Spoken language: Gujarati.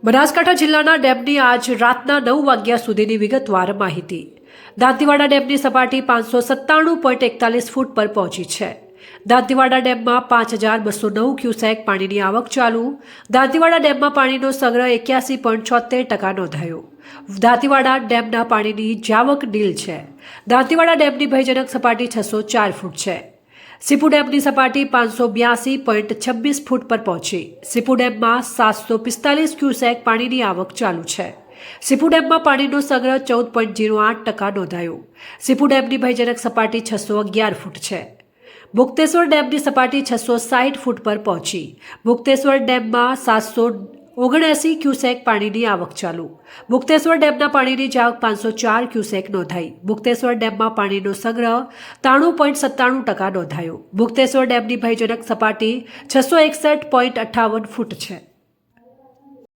બનાસકાંઠા જિલ્લાના ડેમની આજ રાતના 9 વાગ્યા સુધીની વિગતવાર માહિતી। દાંતીવાડા ડેમની સપાટી 597.41 ફૂટ પર પહોંચી છે। દાંતીવાડા ડેમમાં 5209 ક્યુસેક પાણીની આવક ચાલુ। દાંતીવાડા ડેમમાં પાણીનો સંગ્રહ 81.76% નોંધાયો। દાંતીવાડા ડેમના પાણીની જાવક નીલ છે। દાંતીવાડા ડેમની ભયજનક સપાટી 604 ફૂટ છે। સીપુ ડેમની સપાટી 582.26 ફૂટ પર પહોંચી। સીપુ ડેમમાં 745 ક્યુસેક પાણીની આવક ચાલુ છે। સીપુ ડેમમાં પાણીનો સંગ્રહ 14.08% નોંધાયો। સીપુ ડેમની ભયજનક સપાટી 611 ફૂટ છે। મુક્તેશ્વર ડેમની સપાટી 660 ફૂટ પર પહોંચી। મુક્તેશ્વર ડેમમાં 779 ક્યુસેક પાણીની આવક ચાલુ। મુક્તેશ્વર ડેમના પાણીની જાવક 504 ક્યુસેક નોંધાઈ। મુક્તેશ્વર ડેમમાં પાણીનો સંગ્રહ 93.97% નોંધાયો। મુક્તેશ્વર ડેમની ભયજનક સપાટી 661.58 ફૂટ છે।